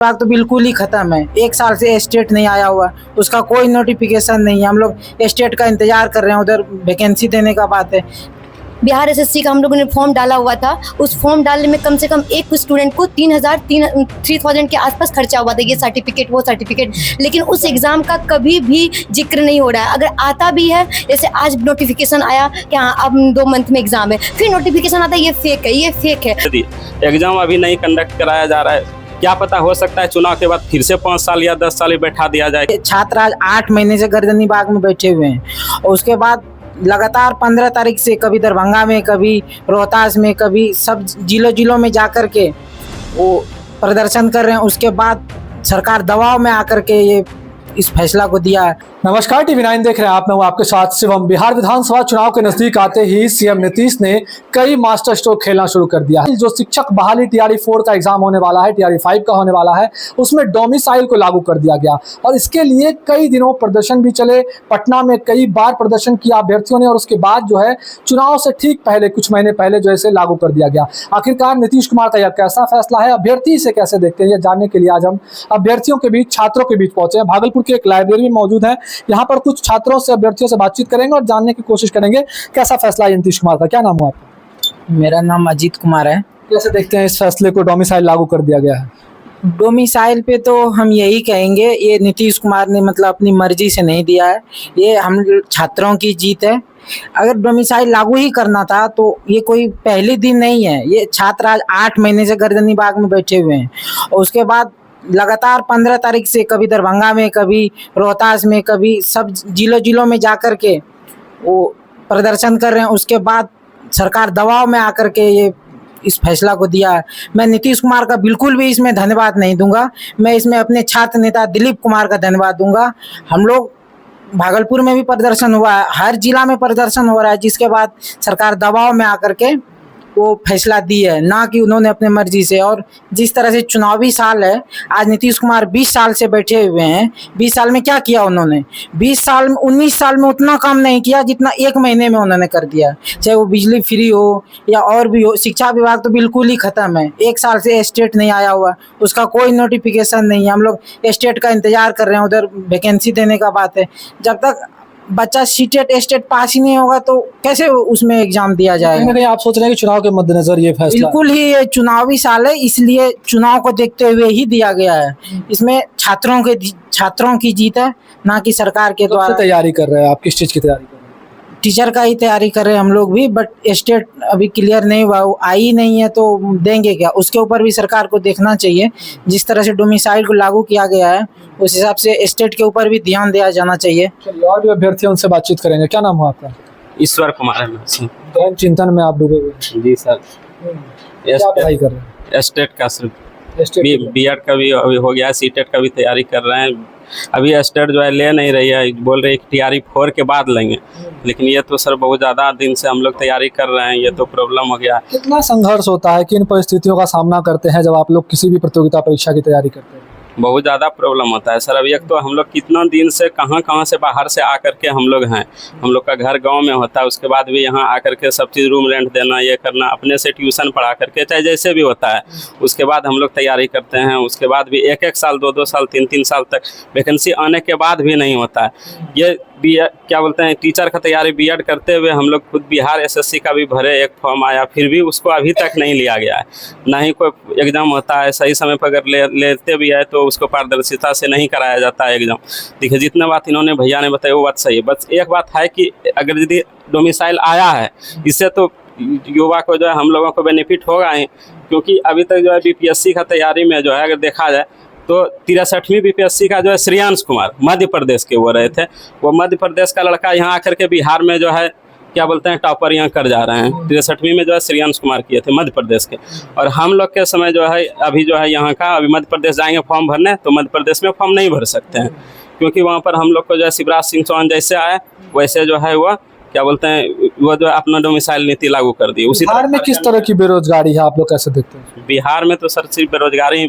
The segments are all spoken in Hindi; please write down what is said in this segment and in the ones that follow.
विभाग तो बिल्कुल ही खत्म है। 1 साल से स्टेट नहीं आया हुआ, उसका कोई नोटिफिकेशन नहीं है। हम लोग स्टेट का इंतजार कर रहे हैं, उधर वैकेंसी देने का बात है। बिहार एसएससी का हम लोगों ने फॉर्म डाला हुआ था। उस फॉर्म डालने में कम से कम एक स्टूडेंट को 3,000 के आसपास खर्चा हुआ था, ये सर्टिफिकेट वो सर्टिफिकेट। लेकिन उस एग्ज़ाम का कभी भी जिक्र नहीं हो रहा है। अगर आता भी है, जैसे आज नोटिफिकेशन आया कि हाँ अब 2 मंथ में एग्ज़ाम है, फिर नोटिफिकेशन आता है ये फेक है, ये फेक है। एग्ज़ाम अभी नहीं कंडक्ट कराया जा रहा है, क्या पता हो सकता है चुनाव के बाद फिर से 5 साल या 10 साल बैठा दिया जाए। छात्र आज 8 महीने से गर्दनी बाग में बैठे हुए हैं और उसके बाद लगातार 15 तारीख से कभी दरभंगा में, कभी रोहतास में, कभी सब जिलों में जाकर के वो प्रदर्शन कर रहे हैं। उसके बाद सरकार दबाव में आकर के ये इस फैसला को दिया है। नमस्कार, TV9 देख रहे हैं आप। मैं हूं आपके साथ शिवम। बिहार विधानसभा चुनाव के नजदीक आते ही सीएम नीतीश ने कई मास्टर स्ट्रोक खेलना शुरू कर दिया है। जो शिक्षक बहाली TRE 4 का एग्जाम होने वाला है, TRE 5 का होने वाला है, उसमें डोमिसाइल को लागू कर दिया गया और इसके लिए कई दिनों प्रदर्शन भी चले। पटना में कई बार प्रदर्शन किया अभ्यर्थियों ने और उसके बाद जो है चुनाव से ठीक पहले, कुछ महीने पहले जो है लागू कर दिया गया। आखिरकार नीतीश कुमार का यह कैसा फैसला है, अभ्यर्थी इसे कैसे देखते हैं, यह जानने के लिए आज हम अभ्यर्थियों के बीच, छात्रों के बीच पहुंचे हैं। भागलपुर की एक लाइब्रेरी में मौजूद है। यहाँ पर कुछ छात्रों से, अभ्यर्थियों से बातचीत करेंगे और जानने की कोशिश करेंगे कैसा फैसला है नीतीश कुमार का। क्या नाम हुआ आपका? मेरा नाम अजीत कुमार है। कैसे देखते हैं इस फैसले को, डोमिसाइल लागू कर दिया गया है? डोमिसाइल पे तो हम यही कहेंगे, ये नीतीश कुमार ने मतलब अपनी मर्जी से नहीं दिया है, ये हम छात्रों की जीत है। अगर डोमिसाइल लागू ही करना था तो ये कोई पहले दिन नहीं है। ये छात्र आज 8 महीने से गर्दनी बाग में बैठे हुए हैं और उसके बाद लगातार 15 तारीख से कभी दरभंगा में, कभी रोहतास में, कभी सब जिलों में जाकर के वो प्रदर्शन कर रहे हैं। उसके बाद सरकार दबाव में आकर के ये इस फैसला को दिया है। मैं नीतीश कुमार का बिल्कुल भी इसमें धन्यवाद नहीं दूंगा, मैं इसमें अपने छात्र नेता दिलीप कुमार का धन्यवाद दूंगा। हम लोग भागलपुर में भी प्रदर्शन हुआ है, हर जिला में प्रदर्शन हो रहा है, जिसके बाद सरकार दबाव में आकर के वो फैसला दी है, ना कि उन्होंने अपने मर्जी से। और जिस तरह से चुनावी साल है, आज नीतीश कुमार 20 साल से बैठे हुए हैं। 20 साल में क्या किया उन्होंने? 19 साल में उतना काम नहीं किया जितना 1 महीने में उन्होंने कर दिया। चाहे वो बिजली फ्री हो या और भी हो। शिक्षा विभाग तो बिल्कुल ही खत्म है। 1 साल से स्टेट नहीं आया हुआ, उसका कोई नोटिफिकेशन नहीं है। हम लोग स्टेट का इंतजार कर रहे हैं, उधर वैकेंसी देने का बात है। जब तक बच्चा स्टेट पास ही नहीं होगा तो कैसे उसमें एग्जाम दिया जाएगा? कहीं आप सोच रहे हैं कि चुनाव के मद्देनजर ये फैसला? बिल्कुल ही, ये चुनावी साल है, इसलिए चुनाव को देखते हुए ही दिया गया है। इसमें छात्रों की जीत है, ना कि सरकार के द्वारा। तैयारी कर रहे हैं आप? किस चीज की तैयारी कर रहे हैं? टीचर का ही तैयारी कर रहे हैं हम लोग भी, बट स्टेट अभी क्लियर नहीं हुआ, आई नहीं है तो देंगे क्या? उसके ऊपर भी सरकार को देखना चाहिए। जिस तरह से डोमिसाइल को लागू किया गया है, उस हिसाब से स्टेट के ऊपर भी ध्यान दिया जाना चाहिए। चलिए, और भी अभ्यर्थी उनसे बातचीत करेंगे। क्या नाम हुआ आपका? ईश्वर कुमार है। गहन चिंतन में आप डूबे हुए हैं? जी सर। क्या पढ़ाई कर रहे हैं? स्टेट का सिर्फ स्टेट B.Ed का भी अभी हो गया, C.TET का भी तैयारी कर रहे हैं। अभी स्टेट जो है ले नहीं रही है, बोल रही है कि TRE 4 के बाद लेंगे, लेकिन ये तो सर बहुत ज़्यादा दिन से हम लोग तैयारी कर रहे हैं, ये तो प्रॉब्लम हो गया। कितना संघर्ष होता है, किन परिस्थितियों का सामना करते हैं जब आप लोग किसी भी प्रतियोगिता परीक्षा की तैयारी करते हैं? बहुत ज़्यादा प्रॉब्लम होता है सर। अभी एक तो हम लोग कितना दिन से कहाँ से बाहर से आकर के हम लोग हैं, हम लोग का घर गांव में होता है, उसके बाद भी यहाँ आकर के सब चीज़ रूम रेंट देना, ये करना, अपने से ट्यूशन पढ़ा करके, चाहे जैसे भी होता है, उसके बाद हम लोग तैयारी करते हैं। उसके बाद भी 1-1 साल, 2-2 साल, 3-3 साल तक वैकेंसी आने के बाद भी नहीं होता है। ये क्या बोलते हैं, टीचर का तैयारी B.Ed करते हुए हम लोग खुद बिहार SSC का भी भरे, एक फॉर्म आया, फिर भी उसको अभी तक नहीं लिया गया है। ना ही कोई एग्ज़ाम होता है सही समय पर, अगर लेते भी है तो उसको पारदर्शिता से नहीं कराया जाता है एग्ज़ाम। देखिए, जितने बात इन्होंने भैया ने बताया वो बात सही है। बस एक बात है कि अगर यदि डोमिसाइल आया है, इससे तो युवा को जो है, हम लोगों को बेनिफिट होगा ही, क्योंकि अभी तक जो है BPSC का तैयारी में जो है अगर देखा जाए तो 63वीं BPSC का जो है श्रेयांश कुमार मध्य प्रदेश के वो रहे थे। वो मध्य प्रदेश का लड़का यहाँ आकर के बिहार में जो है क्या बोलते हैं टॉपर यहाँ कर जा रहे हैं। 63वीं में जो है श्रेयांश कुमार किए थे मध्य प्रदेश के। और हम लोग के समय जो है अभी जो है यहाँ का, अभी मध्य प्रदेश जाएंगे फॉर्म भरने, तो मध्य प्रदेश में फॉर्म नहीं भर सकते हैं, क्योंकि वहाँ पर हम लोग को जो है शिवराज सिंह चौहान जैसे आए वैसे जो है वो क्या बोलते हैं, वो जो अपना डोमिसाइल नीति लागू कर दी। उसी बिहार में किस तरह की बेरोजगारी है, आप लोग कैसे देखते हैं? बिहार में तो सर सिर्फ बेरोजगारी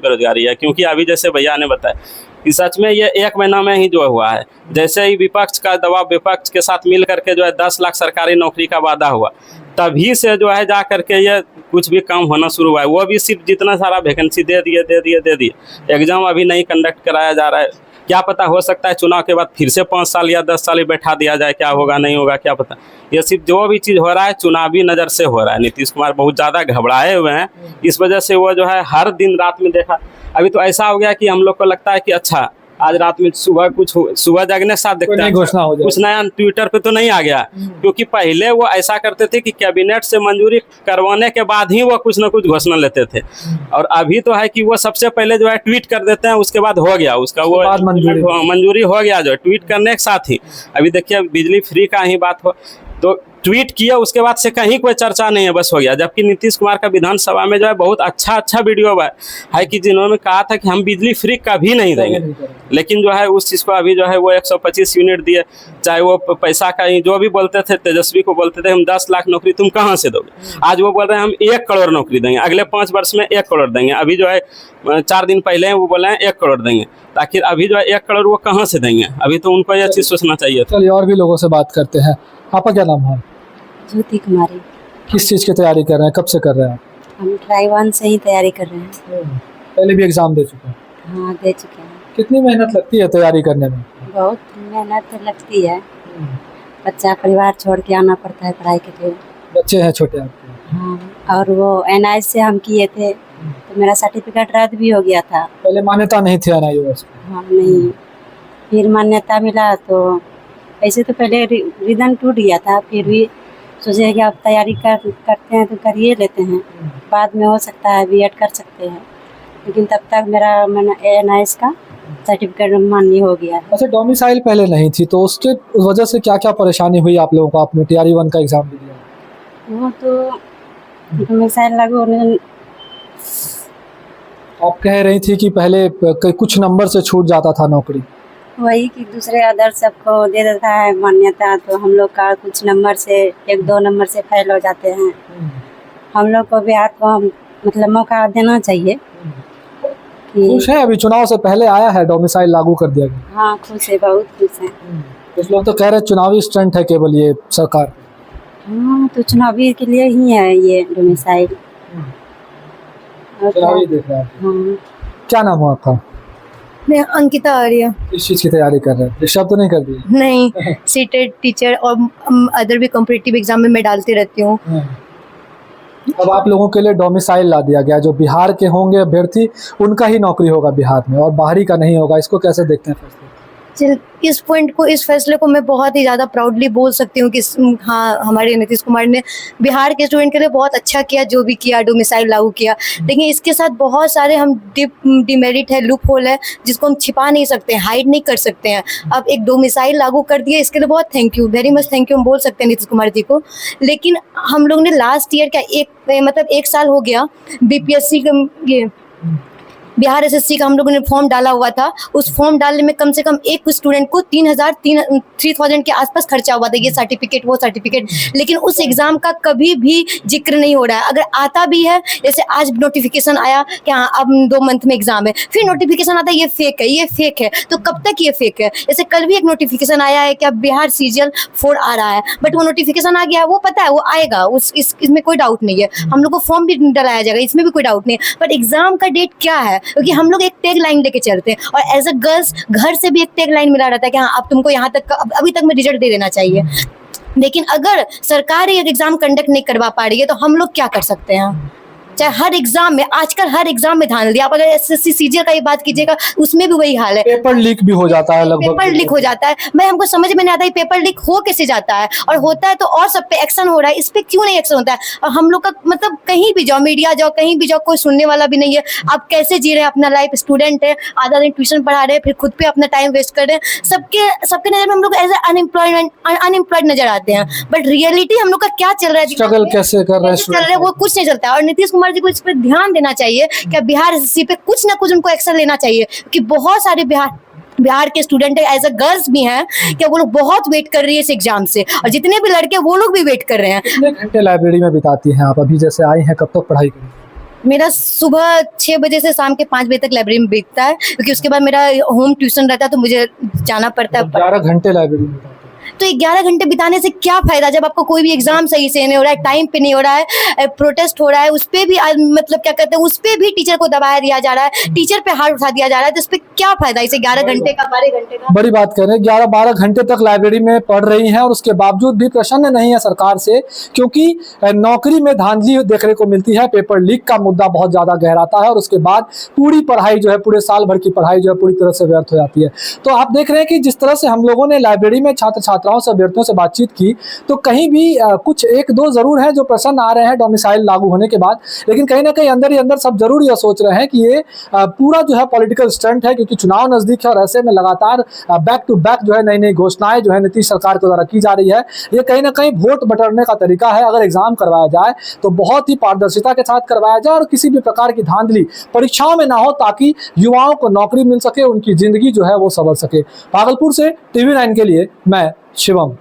है, क्योंकि अभी जैसे भैया ने बताया कि सच में ये 1 महीना में ही जो हुआ है। जैसे ही विपक्ष का दबाव, विपक्ष के साथ मिल करके जो है 10 लाख सरकारी नौकरी का वादा हुआ, तभी से जो है जा करके ये कुछ भी काम होना शुरू हुआ है। वो भी सिर्फ जितना सारा वैकेंसी दे दिए, एग्जाम अभी नहीं कंडक्ट कराया जा रहा है। क्या पता, हो सकता है चुनाव के बाद फिर से 5 साल या 10 साल ही बैठा दिया जाए, क्या होगा नहीं होगा क्या पता। ये सिर्फ जो भी चीज़ हो रहा है चुनावी नज़र से हो रहा है। नीतीश कुमार बहुत ज़्यादा घबराए हुए हैं, इस वजह से वो जो है हर दिन रात में देखा, अभी तो ऐसा हो गया कि हम लोग को लगता है कि अच्छा आज रात में सुबह जागने के साथ देखते हैं घोषणा हो जाए, कुछ नया ट्विटर पे तो नहीं आ गया। क्योंकि पहले वो ऐसा करते थे कि कैबिनेट से मंजूरी करवाने के बाद ही वो कुछ ना कुछ घोषणा लेते थे, और अभी तो है कि वो सबसे पहले जो है ट्वीट कर देते हैं, उसके बाद हो गया उसका वो मंजूरी हो गया जो ट्वीट करने के साथ ही। अभी देखिए बिजली फ्री का ही बात हो तो ट्वीट किया, उसके बाद से कहीं कोई चर्चा नहीं है, बस हो गया। जबकि नीतीश कुमार का विधानसभा में जो है बहुत अच्छा वीडियो है कि जिन्होंने कहा था कि हम बिजली फ्री कभी नहीं देंगे, लेकिन जो है उस चीज़ को अभी जो है वो 125 यूनिट दिए। चाहे वो पैसा का ही जो भी बोलते थे, तेजस्वी को बोलते थे हम 10 लाख नौकरी तुम कहाँ से दोगे, आज वो बोल रहे हैं हम 1 करोड़ नौकरी देंगे, अगले 5 वर्ष में 1 करोड़ देंगे। अभी जो है 4 दिन पहले वो बोले हैं 1 करोड़ देंगे, ताकि अभी जो है 1 करोड़ वो कहाँ से देंगे, अभी तो उनको यह चीज़ सोचना चाहिए। चलिए और भी लोगों से बात करते हैं। आपका क्या नाम है? ज्योति कुमारी। किस चीज़ की तैयारी कर रहे हैं, कब से कर रहे हैं? हम ट्राई 1 से ही तैयारी कर रहे हैं। पहले भी एग्जाम दे चुके हैं? हाँ, दे चुके हैं। कितनी मेहनत लगती है तैयारी करने में? बहुत मेहनत तो लगती है, बच्चा परिवार छोड़ के आना पड़ता है पढ़ाई के लिए। बच्चे हैं छोटे आपके? हाँ, और वो NIS से हम किए थे तो मेरा सर्टिफिकेट रद्द भी हो गया था। पहले मान्यता नहीं थी NIOS की? हाँ, नहीं, फिर मान्यता मिला तो ऐसे तो पहले रिजन टूट गया था, फिर भी सोचे कि अब तैयारी करते हैं तो कर ही लेते हैं, बाद में हो सकता है B.Ed कर सकते हैं, लेकिन तब तक मेरा NIS का सर्टिफिकेट मान्य हो गया है। अच्छा, डोमिसाइल पहले नहीं थी तो उसके वजह से क्या क्या परेशानी हुई आप लोगों को? आपने TRE 1 का एग्जाम भी दिया? वो तो डोमिसाइल लागू होने, आप कह रही थी कि पहले कुछ नंबर से छूट जाता था नौकरी, वही कि दूसरे अदर सबको दे देता है मान्यता, तो हम लोग का कुछ नंबर से 1-2 नंबर से फेल हो जाते हैं। हम लोग को बिहार को मतलब मौका देना चाहिए। खुश है? अभी चुनाव से पहले आया है डोमिसाइल लागू कर दिया गया। हाँ, खुश है, बहुत खुश है। कुछ लोग तो कह रहे हैं चुनावी स्टंट है केवल ये सरकार। हाँ, तो चुनावी के लिए ही है ये डोमिसाइल। चुनावी देख रहे हैं। हाँ। क्या नाम है आपका? मैं अंकिता आर्य। किस चीज़ की तैयारी कर रहे हैं? डिस्टर्ब तो नहीं कर दी? नहीं, सीटेड टीचर और अदर भी कॉम्पिटिटिव एग्जाम में मैं डालती रहती हूँ। अब आप लोगों के लिए डोमिसाइल ला दिया गया, जो बिहार के होंगे अभ्यर्थी उनका ही नौकरी होगा बिहार में और बाहरी का नहीं होगा, इसको कैसे देखते हैं फैसले? इस पॉइंट को, इस फैसले को मैं बहुत ही ज़्यादा प्राउडली बोल सकती हूँ कि हाँ, हमारे नीतीश कुमार ने बिहार के स्टूडेंट के लिए बहुत अच्छा किया, जो भी किया, डोमिसाइल लागू किया। लेकिन इसके साथ बहुत सारे हम डिमेरिट है, लूप होल है, जिसको हम छिपा नहीं सकते, हाइड नहीं कर सकते हैं। अब एक डोमिसाइल लागू कर दिया, इसके लिए बहुत thank you, very much thank you हम बोल सकते हैं नीतीश कुमार जी को। लेकिन हम लोग ने लास्ट ईयर का 1 साल हो गया, BPSC का ये बिहार SSC का हम लोगों ने फॉर्म डाला हुआ था। उस फॉर्म डालने में कम से कम एक स्टूडेंट को 3,000 के आसपास खर्चा हुआ था, ये सर्टिफिकेट वो सर्टिफिकेट। लेकिन उस एग्जाम का कभी भी जिक्र नहीं हो रहा है। अगर आता भी है, जैसे आज नोटिफिकेशन आया कि हाँ अब 2 मंथ में एग्जाम है, फिर नोटिफिकेशन आता है ये फेक है, ये फेक है। तो कब तक ये फेक है? जैसे कल भी एक नोटिफिकेशन आया है कि अब बिहार CGL 4 आ रहा है, बट वो नोटिफिकेशन आ गया, वो पता है वो आएगा, इसमें कोई डाउट नहीं है। हम लोग को फॉर्म भी डलाया जाएगा, इसमें भी कोई डाउट नहीं है। बट एग्जाम का डेट क्या है? क्योंकि हम लोग एक टैग लाइन लेके चलते हैं, और एज अ गर्ल्स घर से भी एक टैग लाइन मिला रहता है कि हाँ अब तुमको यहाँ तक अभी तक में रिजल्ट दे देना चाहिए। लेकिन अगर सरकार ये एग्जाम कंडक्ट नहीं करवा पा रही है तो हम लोग क्या कर सकते हैं? चाहे हर एग्जाम में, आजकल हर एग्जाम में ध्यान दिया, आप अगर SSC CGL का ये बात कीजिएगा, उसमें भी वही हाल है। पेपर लीक भी हो जाता है, लगभग पेपर लीक हो जाता है। मैं हमको समझ में नहीं आता है पेपर लीक हो कैसे जाता है, और होता है तो और सब पे एक्शन हो रहा है, इस पे क्यों नहीं एक्शन होता है? और हम लोग का मतलब कहीं भी जाओ, मीडिया जाओ, कहीं भी जाओ, कोई सुनने वाला भी नहीं है। आप कैसे जी रहे हैं अपना लाइफ? स्टूडेंट है, आधा दिन ट्यूशन पढ़ा रहे हैं, फिर खुद पे अपना टाइम वेस्ट कर रहे हैं। सबके नजर में हम लोग एज अनएम्प्लॉयड नजर आते हैं, बट रियलिटी हम लोग का क्या चल रहा है, स्ट्रगल कैसे कर रहे हैं वो कुछ नहीं चलता है। और नीतीश कुमार जी को इस पर ध्यान देना चाहिए कि बिहार SSC पे कुछ ना कुछ उनको एक्शन लेना चाहिए, क्योंकि बहुत सारे बिहार के स्टूडेंट एज अ गर्ल्स भी हैं कि वो लोग बहुत वेट कर रही है इस एग्जाम से, और जितने भी लड़के वो लोग भी वेट कर रहे हैं। कितने घंटे लाइब्रेरी में बिताती हैं आप? अभी जैसे आई हैं, कब तक पढ़ाई करें? मेरा सुबह 6 बजे से शाम के 5 बजे तक लाइब्रेरी में बीतता है, क्योंकि उसके बाद मेरा होम ट्यूशन रहता है, तो मुझे जाना पड़ता है। 11 घंटे लाइब्रेरी में? तो 11 घंटे बिताने से क्या फायदा जब आपको कोई भी एग्जाम सही से नहीं हो रहा है, टाइम पे नहीं हो रहा है, प्रोटेस्ट हो रहा है, उस पर भी मतलब क्या कहते हैं, उस पर भी टीचर को दबाया दिया जा रहा है, टीचर पे हाथ उठा दिया जा रहा है, तो इस पर क्या फायदा इसे 11 घंटे का 12 घंटे का। बड़ी बात कह रहे हैं, 11-12 घंटे तक लाइब्रेरी में पढ़ रही हैं और उसके बावजूद भी प्रसन्न नहीं है सरकार से, क्योंकि नौकरी में धांधली देखने को मिलती है, पेपर लीक का मुद्दा बहुत ज्यादा गहराता है और उसके बाद पूरी पढ़ाई जो है, पूरे साल भर की पढ़ाई जो है पूरी तरह से व्यर्थ हो जाती है। तो आप देख रहे हैं कि जिस तरह से हम लोगों ने लाइब्रेरी में छात्र छात्राओं से, अभ्यर्थियों से बातचीत की, तो कहीं भी कुछ एक दो जरूर हैं जो प्रसन्न आ रहे हैं डोमिसाइल लागू होने के बाद, लेकिन कहीं ना कहीं अंदर ही अंदर सब जरूर यह सोच रहे हैं कि ये पूरा जो है पॉलिटिकल स्टंट है, क्योंकि चुनाव नजदीक है और ऐसे में लगातार बैक टू बैक जो है नई नई घोषणाएं जो है नीतीश सरकार के द्वारा की जा रही है। ये कहीं ना कहीं वोट बटोरने का तरीका है। अगर एग्जाम करवाया जाए तो बहुत ही पारदर्शिता के साथ करवाया जाए और किसी भी प्रकार की धांधली परीक्षाओं में ना हो, ताकि युवाओं को नौकरी मिल सके, उनकी जिंदगी जो है वो संवर सके। भागलपुर से TV9 के लिए मैं शिवम।